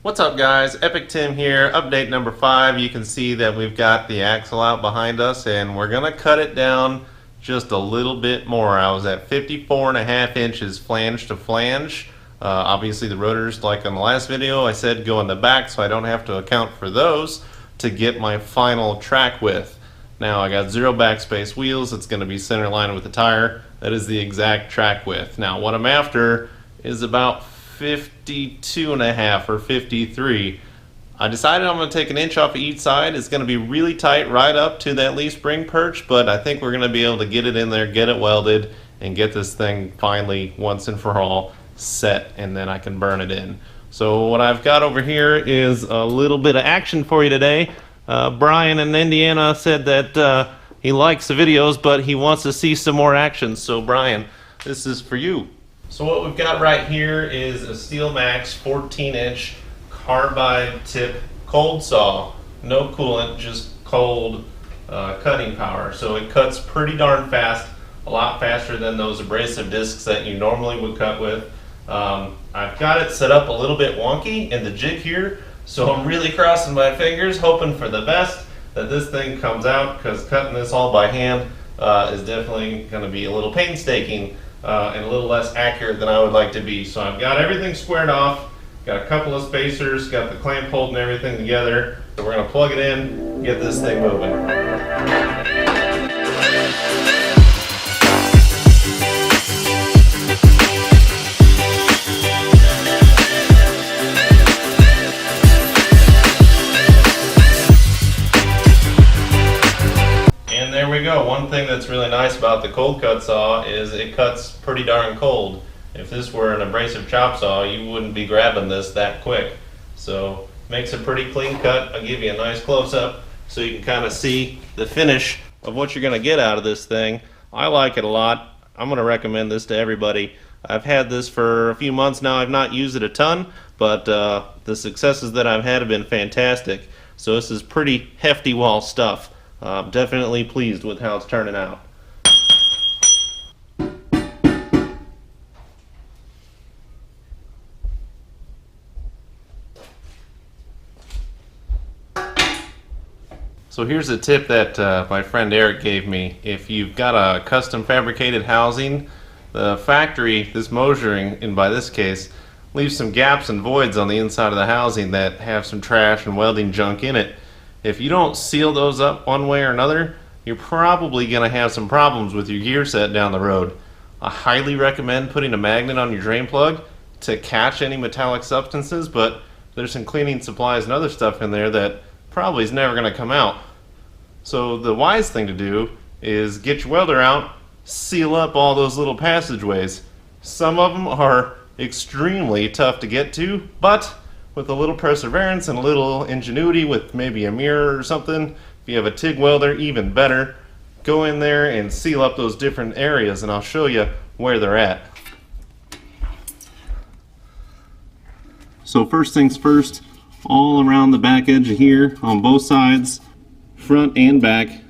What's up guys, Epic Tim here, update number 5. You can see that we've got the axle out behind us and we're going to cut it down just a little bit more. I was at 54.5 inches flange to flange. Obviously the rotors, like on the last video, I said go in the back so I don't have to account for those to get my final track width. Now I got 0 backspace wheels, it's going to be center line with the tire. That is the exact track width. Now what I'm after is about 52.5 or 53. I decided I'm going to take an inch off of each side. It's going to be really tight right up to that leaf spring perch, but I think we're going to be able to get it in there, get it welded, and get this thing finally once and for all set, and then I can burn it in. So what I've got over here is a little bit of action for you today. Brian in Indiana said that he likes the videos, but he wants to see some more action. So Brian, this is for you. So what we've got right here is a Steel Max 14-inch carbide tip cold saw. No coolant, just cold cutting power. So it cuts pretty darn fast, a lot faster than those abrasive discs that you normally would cut with. I've got it set up a little bit wonky in the jig here, so I'm really crossing my fingers, hoping for the best that this thing comes out, because cutting this all by hand is definitely going to be a little painstaking. And a little less accurate than I would like to be. So I've got everything squared off, got a couple of spacers, got the clamp holding everything together. So we're going to plug it in, get this thing moving. There we go. One thing that's really nice about the cold cut saw is it cuts pretty darn cold. If this were an abrasive chop saw, you wouldn't be grabbing this that quick. So makes a pretty clean cut. I'll give you a nice close-up so you can kind of see the finish of what you're going to get out of this thing. I like it a lot. I'm going to recommend this to everybody. I've had this for a few months now. I've not used it a ton, but the successes that I've had have been fantastic. So this is pretty hefty wall stuff. I'm definitely pleased with how it's turning out. So here's a tip that my friend Eric gave me. If you've got a custom fabricated housing, the factory, this Mosering, and by this case, leaves some gaps and voids on the inside of the housing that have some trash and welding junk in it. If you don't seal those up one way or another, you're probably going to have some problems with your gear set down the road. I highly recommend putting a magnet on your drain plug to catch any metallic substances, but there's some cleaning supplies and other stuff in there that probably is never going to come out. So the wise thing to do is get your welder out, seal up all those little passageways. Some of them are extremely tough to get to, but with a little perseverance and a little ingenuity with maybe a mirror or something, if you have a TIG welder, even better. Go in there and seal up those different areas, and I'll show you where they're at. So first things first, all around the back edge of here on both sides, front and back,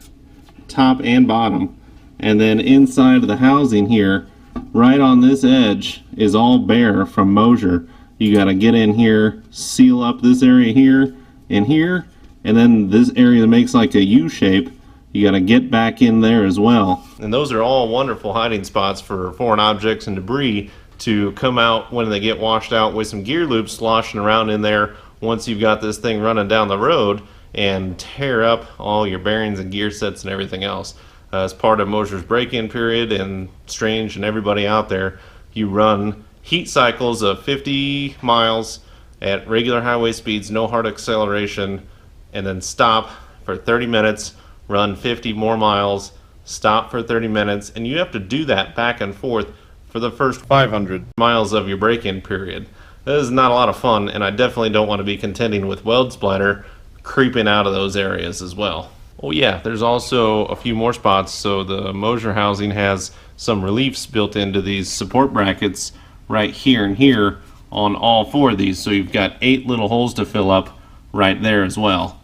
top and bottom. And then inside of the housing here, right on this edge, is all bare from Mosher. You got to get in here, seal up this area here, and then this area that makes like a U shape, you got to get back in there as well. And those are all wonderful hiding spots for foreign objects and debris to come out when they get washed out with some gear loops sloshing around in there once you've got this thing running down the road and tear up all your bearings and gear sets and everything else. As part of Mosher's break-in period, and Strange and everybody out there, you run heat cycles of 50 miles at regular highway speeds, no hard acceleration, and then stop for 30 minutes, run 50 more miles, stop for 30 minutes, and you have to do that back and forth for the first 500 miles of your break-in period. That is not a lot of fun, and I definitely don't want to be contending with weld splatter creeping out of those areas as well. Oh yeah, there's also a few more spots. So the Mosher housing has some reliefs built into these support brackets right here and here on all 4 of these, so you've got 8 little holes to fill up right there as well.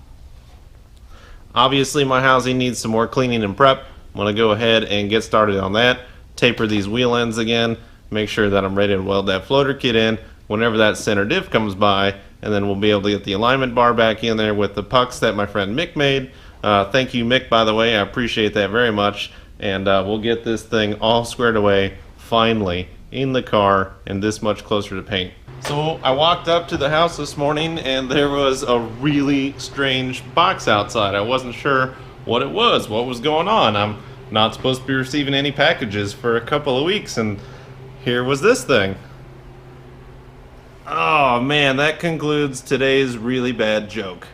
Obviously my housing needs some more cleaning and prep. I'm going to go ahead and get started on that. Taper these wheel ends again, make sure that I'm ready to weld that floater kit in whenever that center diff comes by, and then we'll be able to get the alignment bar back in there with the pucks that my friend Mick made. Thank you, Mick, by the way. I appreciate that very much. And we'll get this thing all squared away, finally, in the car and this much closer to paint. So I walked up to the house this morning and there was a really strange box outside. I wasn't sure what it was, what was going on. I'm not supposed to be receiving any packages for a couple of weeks, and here was this thing. Oh man, that concludes today's really bad joke.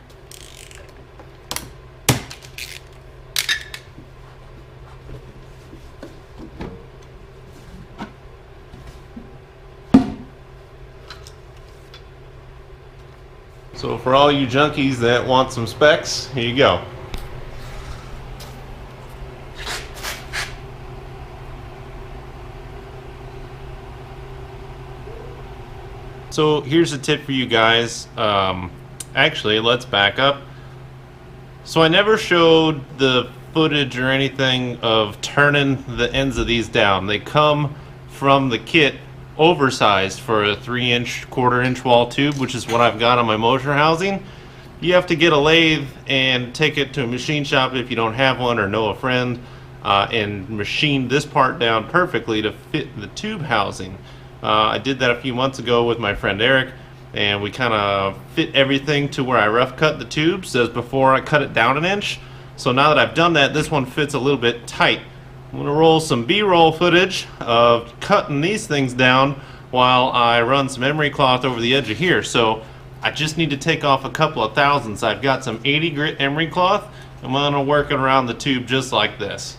So for all you junkies that want some specs, here you go. So here's a tip for you guys. Actually, let's back up. So I never showed the footage or anything of turning the ends of these down. They come from the kit oversized for a 3-inch, quarter-inch wall tube, which is what I've got on my motor housing. You have to get a lathe and take it to a machine shop if you don't have one or know a friend, and machine this part down perfectly to fit the tube housing. I did that a few months ago with my friend Eric, and we kind of fit everything to where I rough cut the tubes as before I cut it down an inch. So now that I've done that, this one fits a little bit tight. I'm going to roll some B-roll footage of cutting these things down while I run some emery cloth over the edge of here. So I just need to take off a couple of thousandths. I've got some 80 grit emery cloth. I'm going to work it around the tube just like this.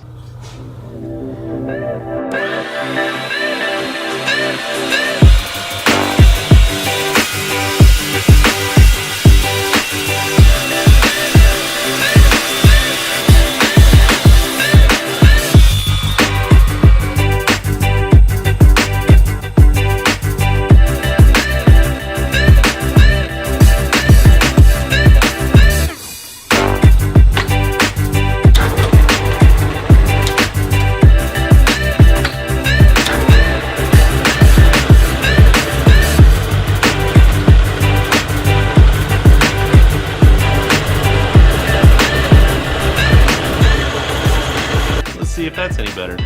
See if that's any better.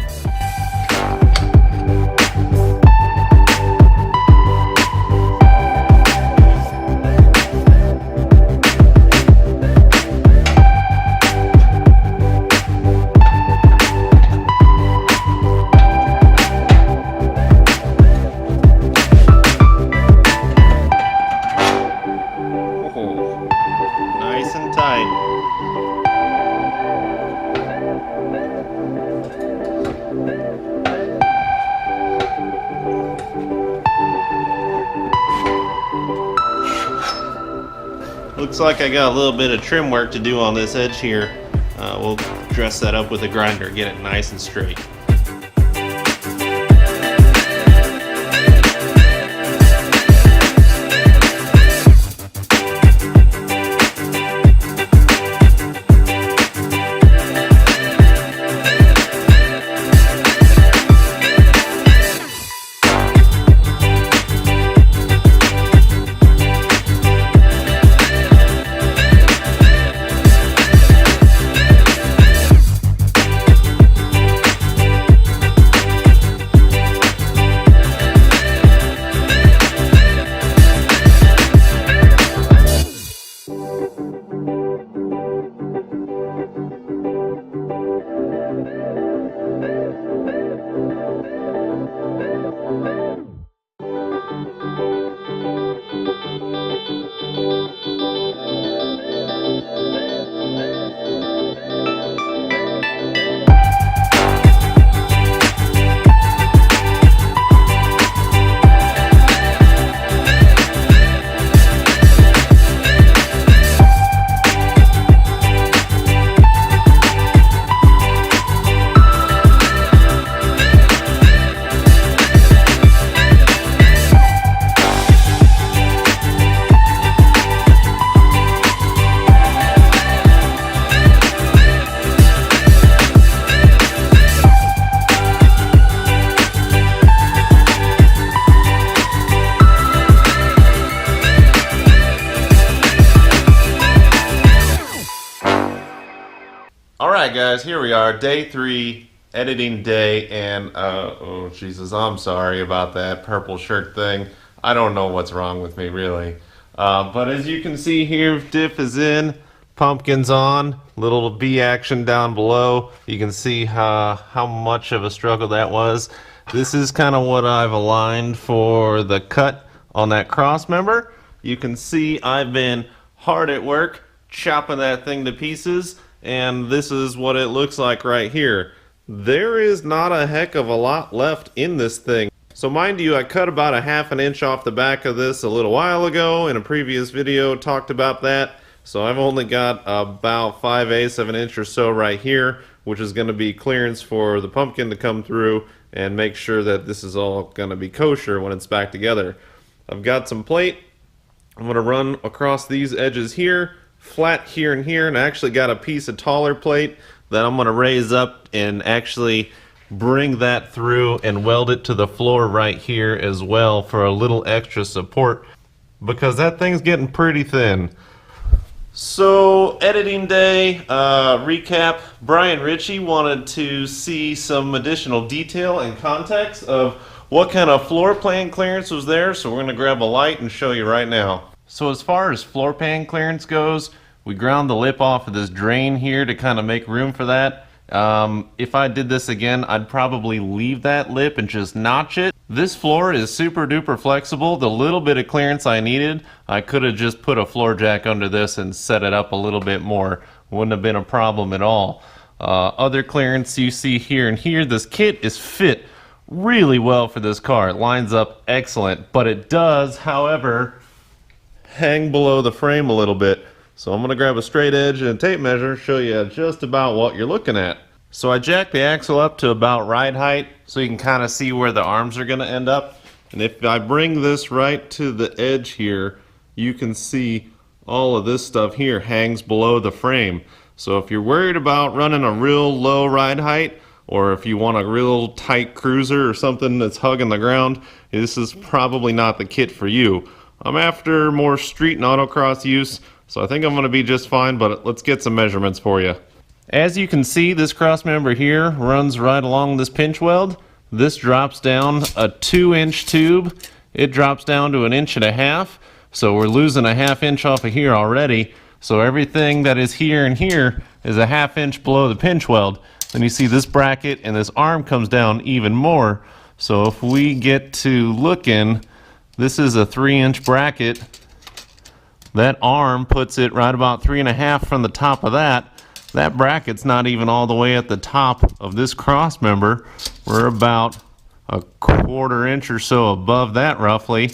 Oh, nice and tight. Looks like I got a little bit of trim work to do on this edge here. We'll dress that up with a grinder, get it nice and straight. Alright guys, here we are, day 3, editing day, and oh Jesus, I'm sorry about that purple shirt thing. I don't know what's wrong with me really. But as you can see here, diff is in, pumpkin's on, little B action down below. You can see how much of a struggle that was. This is kind of what I've aligned for the cut on that cross member. You can see I've been hard at work chopping that thing to pieces, and this is what it looks like right here. There is not a heck of a lot left in this thing. So mind you, I cut about a ½ an inch off the back of this a little while ago in a previous video, talked about that. So I've only got about 5/8 of an inch or so right here, which is going to be clearance for the pumpkin to come through and make sure that this is all going to be kosher when it's back together. I've got some plate. I'm going to run across these edges here, flat here and here, and I actually got a piece of taller plate that I'm going to raise up and actually bring that through and weld it to the floor right here as well for a little extra support, because that thing's getting pretty thin. So editing day, recap, Brian Ritchie wanted to see some additional detail and context of what kind of floor plan clearance was there, so we're going to grab a light and show you right now. So as far as floor pan clearance goes, we ground the lip off of this drain here to kind of make room for that. If I did this again, I'd probably leave that lip and just notch it. This floor is super duper flexible. The little bit of clearance I needed, I could have just put a floor jack under this and set it up a little bit more. Wouldn't have been a problem at all. Other clearance you see here and here, this kit is fit really well for this car. It lines up excellent, but it does, however, hang below the frame a little bit. So I'm going to grab a straight edge and a tape measure, show you just about what you're looking at. So I jacked the axle up to about ride height so you can kind of see where the arms are going to end up. And if I bring this right to the edge here, you can see all of this stuff here hangs below the frame. So if you're worried about running a real low ride height, or if you want a real tight cruiser or something that's hugging the ground, this is probably not the kit for you. I'm after more street and autocross use, so I think I'm going to be just fine, but let's get some measurements for you. As you can see, this cross member here runs right along this pinch weld. This drops down a 2-inch tube. It drops down to 1.5 inches, so we're losing a ½ inch off of here already. So everything that is here and here is a ½ inch below the pinch weld. Then you see this bracket and this arm comes down even more. So if we get to looking, this is a 3-inch bracket. That arm puts it right about 3.5 from the top of that. That bracket's not even all the way at the top of this cross member. We're about a 1/4 inch or so above that roughly.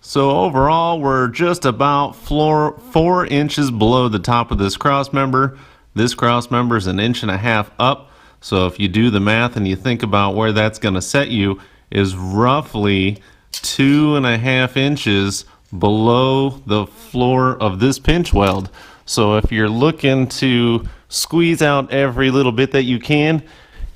So overall, we're just about 4 inches below the top of this cross member. This cross member is 1.5 inches up. So if you do the math and you think about where that's going to set you, is roughly 2.5 inches below the floor of this pinch weld. So if you're looking to squeeze out every little bit that you can,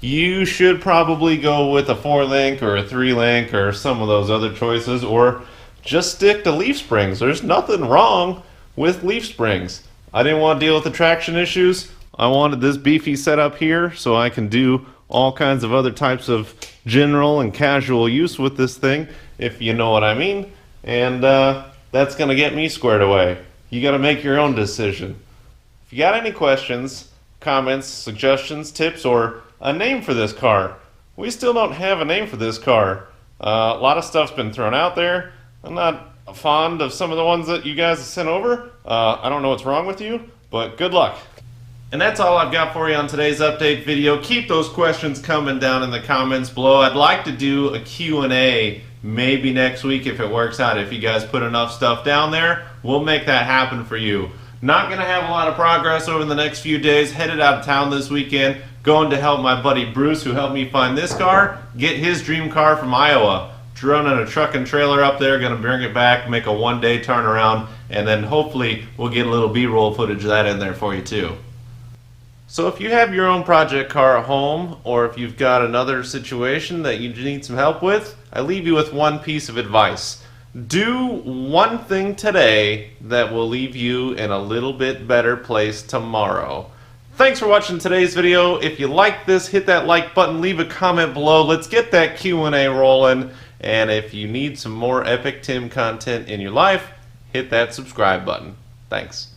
you should probably go with a 4-link or a 3-link or some of those other choices, or just stick to leaf springs. There's nothing wrong with leaf springs. I didn't want to deal with the traction issues. I wanted this beefy setup here so I can do all kinds of other types of general and casual use with this thing, if you know what I mean. And that's going to get me squared away. You got to make your own decision. If you got any questions, comments, suggestions, tips, or a name for this car, we still don't have a name for this car. A lot of stuff's been thrown out there. I'm not fond of some of the ones that you guys have sent over. I don't know what's wrong with you, but good luck. And that's all I've got for you on today's update video. Keep those questions coming down in the comments below. I'd like to do a Q&A maybe next week if it works out. If you guys put enough stuff down there, we'll make that happen for you. Not going to have a lot of progress over the next few days. Headed out of town this weekend. Going to help my buddy Bruce, who helped me find this car, get his dream car from Iowa. Running a truck and trailer up there, going to bring it back, make a 1-day turnaround, and then hopefully we'll get a little B-roll footage of that in there for you too. So if you have your own project car at home, or if you've got another situation that you need some help with, I leave you with one piece of advice. Do one thing today that will leave you in a little bit better place tomorrow. Thanks for watching today's video. If you like this, hit that like button, leave a comment below. Let's get that Q&A rolling. And if you need some more Epic Tim content in your life, hit that subscribe button. Thanks.